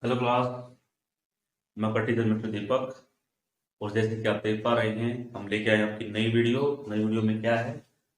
Hello class. मैं पट्टीधर mister दीपक। और जैसे कि आप देख पा रहे हैं, हम लेके आए आपकी नई वीडियो में क्या है?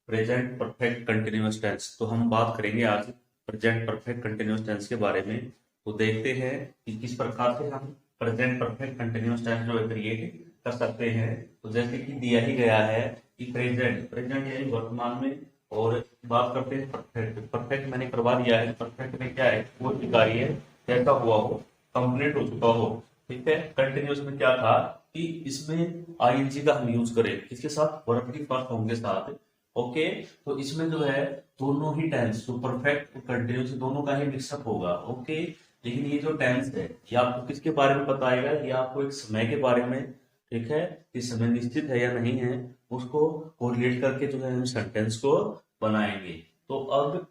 Present perfect continuous tense. तो हम बात करेंगे आज प्रेजेंट परफेक्ट कंटिन्यूअस टेंस के बारे में। तो देखते हैं कि किस प्रकार से हम प्रेजेंट परफेक्ट कंटिन्यूअस टेंस जो है क्रिएट कर सकते हैं। तो जैसे कि दिया ही गया है कि प्रेजेंट प्रेजेंट यानी वर्तमान में। और बात करते हैं परफेक्ट। परफेक्ट मैंने करवा दिया है। परफेक्ट में क्या है? कोई भी कार्य कैसा हुआ हो, कंप्लीट हो चुका हो। ठीक है। कंटिन्यूअस में क्या था कि इसमें आईएनजी का हम यूज करें किसके साथ? वर्ब की फर्स्ट फॉर्म के साथ। ओके। तो इसमें जो है दोनों ही टेंस, जो परफेक्ट और कंटिन्यूअस, दोनों का ही मिक्सअप होगा। ओके। लेकिन ये जो टेंस है ये आपको किसके बारे में बताएगा? ये आपको एक समय के बारे में। ठीक है। कि समय निश्चित है या नहीं है, उसको कोरिलेट करके जो है हम सेंटेंस को बनाएंगे। तो अब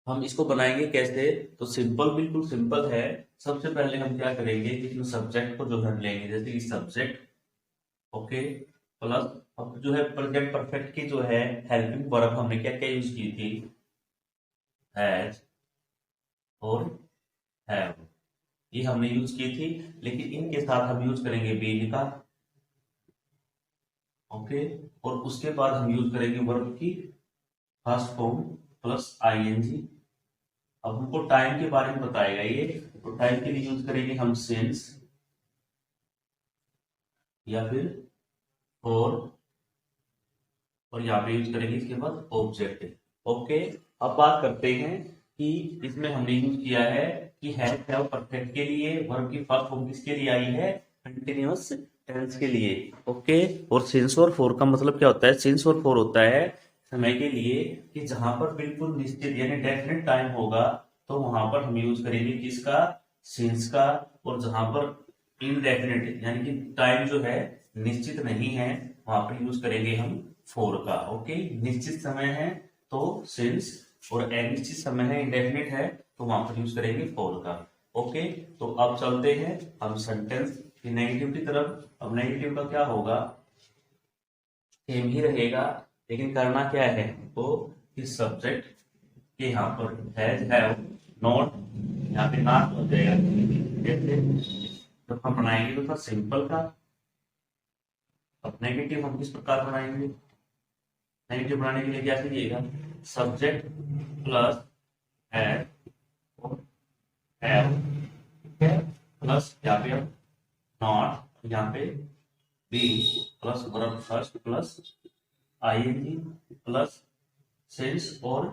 हम इसको बनाएंगे कैसे? तो सिंपल, बिल्कुल सिंपल है। सबसे पहले हम क्या करेंगे कि इसमें सब्जेक्ट को जो है हम लेंगे, जैसे कि सब्जेक्ट। ओके। प्लस अब जो है प्रेजेंट परफेक्ट की जो है हेल्पिंग वर्ब हमने क्या क्या यूज की थी? हैज और हैव, ये हमने यूज की थी। लेकिन इनके साथ हम यूज करेंगे बीन का। ओके। और उसके बाद हम यूज करेंगे वर्ब की फर्स्ट फॉर्म प्लस आईएनजी। अब हमको टाइम के बारे में बताएगा ये। तो टाइम के लिए यूज करेंगे हम सिंस या फिर फॉर। और यहाँ पे यूज करेंगे इसके बाद ऑब्जेक्ट। ओके। अब बात करते हैं कि इसमें हमने यूज किया है कि हैव परफेक्ट के लिए वर्ब की फर्स्ट फॉर्म किसके लिए आई है? कंटिन्यूअस टेंस के लिए। ओके। और सिंस और फॉर का मतलब क्या होता है? सिंस और फॉर होता है समय के लिए, कि जहां पर बिल्कुल निश्चित यानी डेफिनेट टाइम होगा तो वहां पर हम यूज करेंगे किसका? सिंस का। और जहां पर इनडेफिनेट यानी कि टाइम जो है निश्चित नहीं है, वहां पर यूज करेंगे हम फोर का। ओके। निश्चित समय है तो सिंस, और अनिश्चित समय है, इंडेफिनिट है, तो वहां पर यूज करेंगे फोर का। ओके। तो अब चलते हैं हम सेंटेंस की नेगेटिव की तरफ। अब नेगेटिव का क्या होगा? सेम ही रहेगा, लेकिन करना क्या है वो? इस सब्जेक्ट के यहाँ पर हैज हैव नॉट, यहाँ पे नॉट हो जाएगा। जैसे जब हम बनाएंगे तो था सिंपल का। अब नेगेटिव हम किस प्रकार बनाएंगे? नेगेटिव बनाने के लिए क्या चाहिएगा? सब्जेक्ट प्लस हैव और हैव। ठीक है। प्लस यहाँ पे हम नॉट, यहाँ पे be, plus verb first plus ING plus since और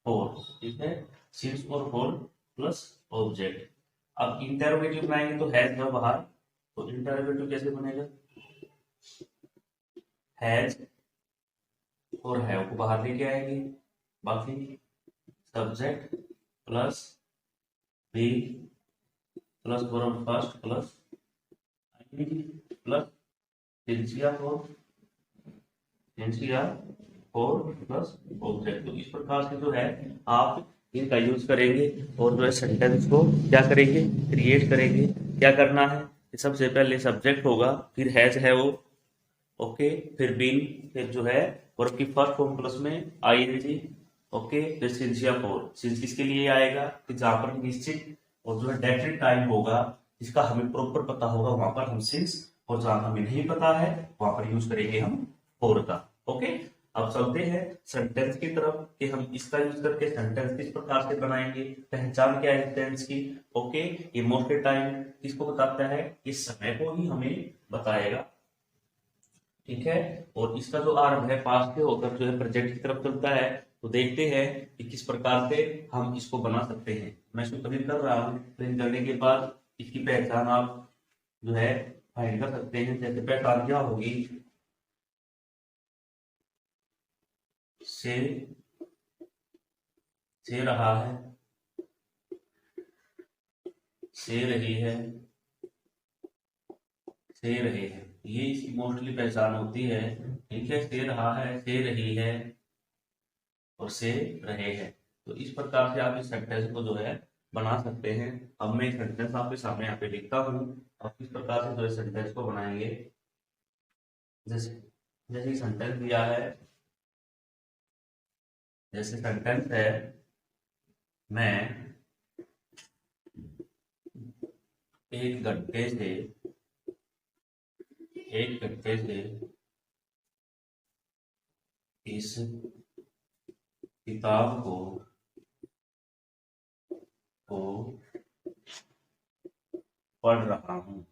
फोर। ठीक है। सिंस और फोर प्लस ऑब्जेक्ट। अब इंटरोगेटिव बनाएंगे तो हैज है बाहर। तो इंटरोगेटिव कैसे बनेगा? हैज और हैव को बाहर लेके आएंगे। बाकी subject plus be plus verb first plus plus since for, since for plus object. तो इस प्रकार से जो है आप इनका यूज करेंगे और जो है सेंटेंस को क्या करेंगे? क्रिएट करेंगे। क्या करना है कि सबसे पहले सब्जेक्ट होगा, फिर हैज है वो। ओके। फिर बीन, फिर जो है वर्ब की फर्स्ट फॉर्म प्लस में आईएनजी। ओके। फिर सिंसिया फोर। सिंस किसके लिए आएगा? कि जहां पर निश्चित और जो है डेफिनेट टाइम होगा, जिसका हमें प्रॉपर पता होगा, वहां पर हम सिंस। और जहां हमें नहीं पता है वहां पर यूज करेंगे हम फोर का। ओके। अब चलते हैं सेंटेंस की तरफ कि हम इसका यूज करके सेंटेंस किस प्रकार से बनाएंगे। पहचान क्या है टेंस की? ओके। ये मोस्ट टाइम किसको बताता है? इस समय को ही हमें बताएगा। ठीक है। और इसका जो आरंभ है पास्ट से होकर जो है प्रेजेंट की तरफ चलता है। तो देखते हैं कि किस प्रकार से हम इसको बना सकते हैं। मैं इसको प्रिंट कर रहा हूँ। प्रिंट करने के बाद इसकी पहचान आप जो है फाइंड कर सकते हैं। जैसे पहचान क्या होगी? से से रहा है, से रही है, से रहे हैं, ये इसकी मोस्टली पहचान होती है। ठीक है। से रहा है, से रही है और से रहे हैं। तो इस प्रकार से आप इस सेंटेंस को जो है बना सकते हैं। अब मैं एक सेंटेंस आपके सामने यहाँ पे लिखता हूँ। आप किस प्रकार से जो है सेंटेंस को बनाएंगे? जैसे जैसे सेंटेंस दिया है, जैसे सेंटेंस है, मैं एक घंटे से इस किताब को पढ़ रहा हूँ।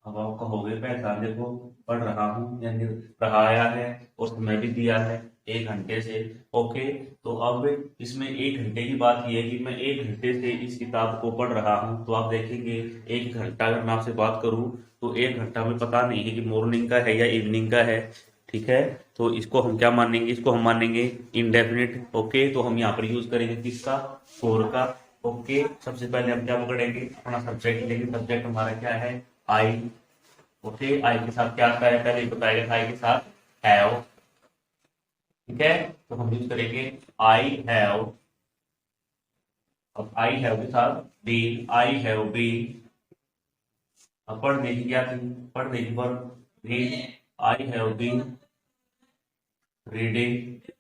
अब आप कहोगे पहचान देखो, पढ़ रहा हूँ यानी पढ़ाया है और समय भी दिया है 1 घंटे से। ओके, तो अब इसमें 1 घंटे की बात की है कि मैं 1 घंटे से इस किताब को पढ़ रहा हूँ। तो आप देखेंगे 1 घंटा अगर मैं आपसे बात करूँ तो 1 घंटा में पता नहीं है कि मॉर्निंग का है या इवनिंग का है। ठीक है, तो इसको हम क्या मानेंगे, इसको हम मानेंगे इंडेफिनिट। ओके, तो हम यहाँ पर यूज करेंगे किसका, फॉर का। ओके, सबसे पहले हम क्या पकड़ेंगे, अपना सब्जेक्ट लेंगे। सब्जेक्ट हमारा क्या है, आई। ओके, आई के साथ क्या आता है, पहले बताएगा, आई के साथ हैव। ठीक है, तो हम यूज करेंगे आई हैव। अब आई हैव के साथ बीन, आई हैव बीन। अब पढ़ने की क्या थी, पढ़ने की पर read, I have been reading.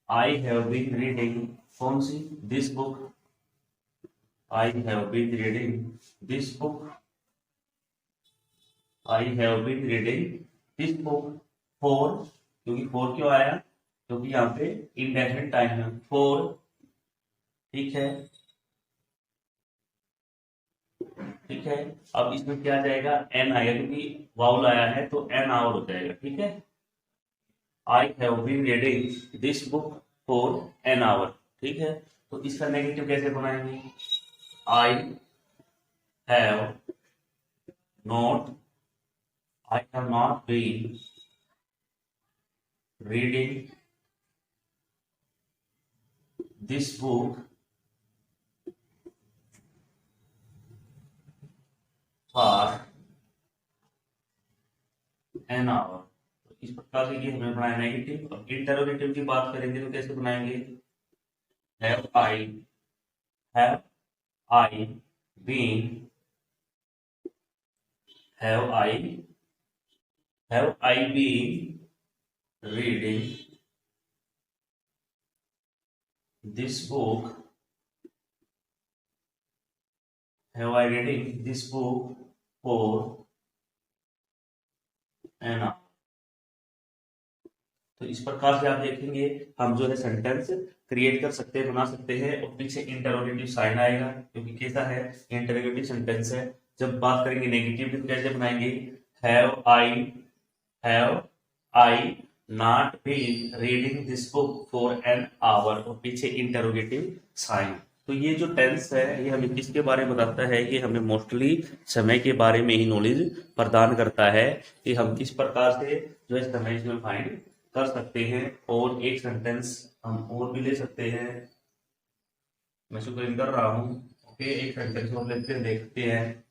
I have been reading कौन सी, this book. I have been reading this book. I have been reading this book. For, क्योंकि फोर क्यों आया, क्योंकि यहाँ पे इंडेफिनिट टाइम है, फोर। ठीक है, ठीक है। अब इसमें क्या आ जाएगा, एन आएगा, क्योंकि वाउल आया है तो एन आवर हो जाएगा। ठीक है, I have been reading this book for an hour. ठीक है, तो इसका नेगेटिव कैसे बनाएंगे, I have not, I have not been reading this book for an hour. तो इस प्रकार से ये हमें बनाया नेगेटिव। अब इंटरोगेटिव की बात करेंगे तो कैसे बनाएंगे, have I, have I been, have I, have I been reading this book, have I reading this book for an hour. तो इस प्रकार से आप देखेंगे हम जो है सेंटेंस क्रिएट कर सकते हैं, बना सकते हैं। और पीछे इंटरोगेटिव साइन आएगा, क्योंकि कैसा है, इंटरोगेटिव सेंटेंस है। जब बात करेंगे नेगेटिव की तो कैसे बनाएंगे, have I not been reading this book for an hour, और पीछे इंटरोगेटिव साइन। तो ये जो टेंस है ये हमें किसके बारे में बताता है, ये हमें मोस्टली समय के बारे में ही नॉलेज प्रदान करता है कि हम किस प्रकार से जो है समय इसमें फाइंड कर सकते हैं। और एक सेंटेंस हम और भी ले सकते हैं, मैं शुक्रिया कर रहा हूँ। ओके, एक सेंटेंस और लेते हैं, देखते हैं।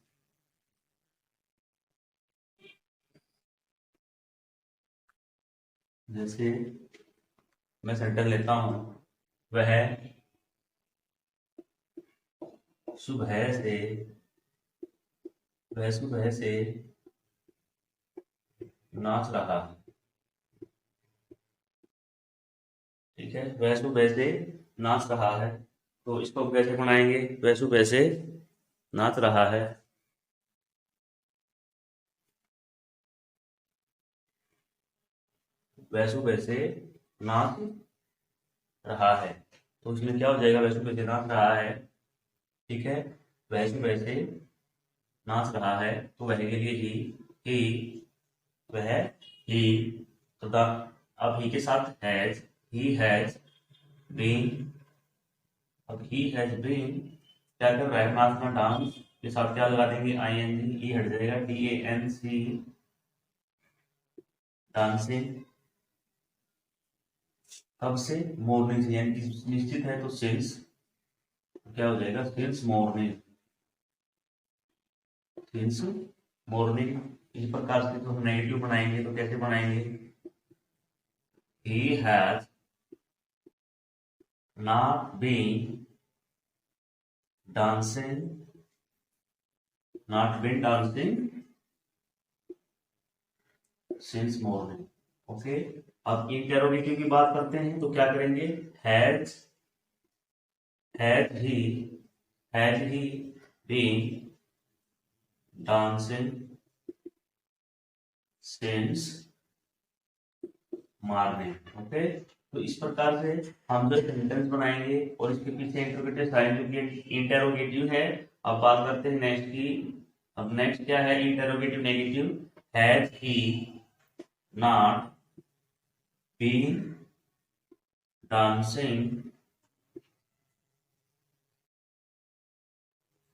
जैसे मैं सेंटेंस लेता हूँ, वह सुबह से वह सुबह से नाच रहा है। ठीक है, वह सुबह से नाच रहा है। तो इसको हम कैसे बनाएंगे, वह सुबह से नाच रहा है। वह सुबह से नाच रहा है, तो इसमें क्या हो जाएगा, वह सुबह से नाच रहा है। ठीक है, वह सुबह से नाच रहा है, तो वह के लिए ही वह ही। तो अब ही के साथ हैज, ही हैज बीन। अब ही हैज बीन क्या कर रहा है, नाचना, डांस के साथ क्या लगा देंगे, आई एन जी, ई हट जाएगा, D A N C, dancing. कब से, मॉर्निंग से, यानी कि निश्चित है तो सिंस, क्या हो जाएगा, सिंस मॉर्निंग, सिंस मॉर्निंग। इस प्रकार से तो हम नेगेटिव बनाएंगे तो कैसे बनाएंगे, he has not been dancing, not been dancing since morning। Okay, अब इंटेरोगेटिव की बात करते हैं तो क्या करेंगे, has, has he been dancing since morning. Okay, तो इस प्रकार से हम जो सेंटेंस बनाएंगे और इसके पीछे इंटरोगेटिव साइन जो कि इंटरोगेटिव है। अब बात करते हैं नेक्स्ट की। अब नेक्स्ट क्या है interrogative negative, has he not been dancing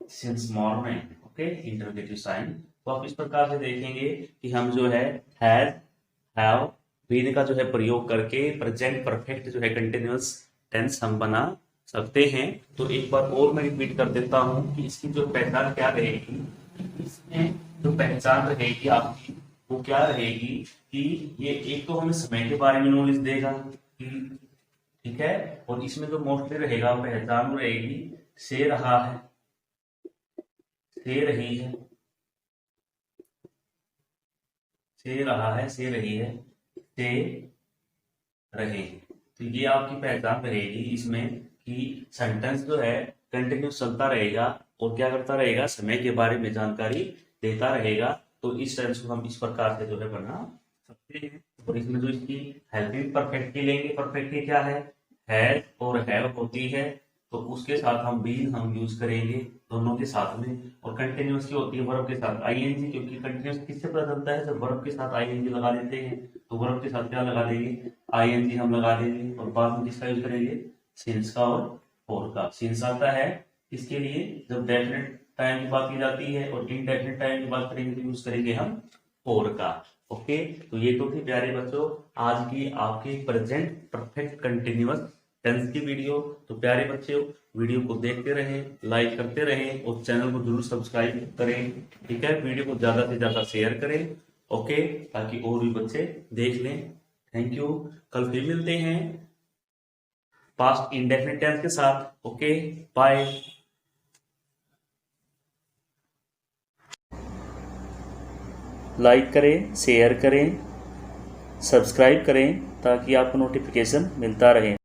since morning. Okay, interrogative sign. तो आप इस प्रकार से देखेंगे कि हम जो है हैज हैव बीन का जो है प्रयोग करके प्रेजेंट परफेक्ट जो है कंटिन्यूअस टेंस हम बना सकते हैं। तो एक बार और मैं रिपीट कर देता हूं कि इसकी जो पहचान क्या रहेगी, इसमें जो पहचान रहेगी आपकी वो क्या रहेगी कि ये एक तो हमें समय के बारे में नॉलेज देगा कि ठीक है, और इसमें जो मोस्टली रहेगा पहचान वो रहेगी से रहा है, से रही है, से रहा है, से रही है, से रहे। तो ये आपकी पहचान रहेगी इसमें कि सेंटेंस जो है कंटिन्यूस चलता रहेगा और क्या करता रहेगा, समय के बारे में जानकारी देता रहेगा। तो इस टेंस को हम इस प्रकार से जो है बना सकते हैं। और इसमें जो इसकी हेल्पिंग परफेक्ट की लेंगे, परफेक्ट की क्या है, हैज और हैव होती है, तो उसके साथ हम बीन हम यूज करेंगे दोनों के साथ में। और कंटिन्यूस की होती है वर्ब के साथ आईएनजी, क्योंकि कंटिन्यूस किससे पता चलता है, जब वर्ब के साथ आईएनजी लगा देते हैं। तो वर्ब के साथ क्या लगा देंगे, आईएनजी हम लगा देंगे, और बाद में किसका यूज करेंगे, सिंस का और फॉर का। सिंस आता है इसके लिए जब डेफिनेट टाइम की बात की जाती है, और इनडेफिनेट टाइम की बात करेंगे तो यूज करेंगे हम फॉर का। ओके, तो ये तो थी प्यारे बच्चों आज की आपकी प्रेजेंट परफेक्ट कंटिन्यूअस टेंस की वीडियो। तो प्यारे बच्चों वीडियो को देखते रहें, लाइक करते रहें और चैनल को जरूर सब्सक्राइब करें। ठीक है, वीडियो को ज्यादा से ज्यादा शेयर करें। ओके, ताकि और भी बच्चे देख लें। थैंक यू, कल फिर मिलते हैं पास्ट इंडेफिनिट टेंस के साथ। Okay, bye. लाइक करें, शेयर करें, सब्सक्राइब करें ताकि आपको नोटिफिकेशन मिलता रहे।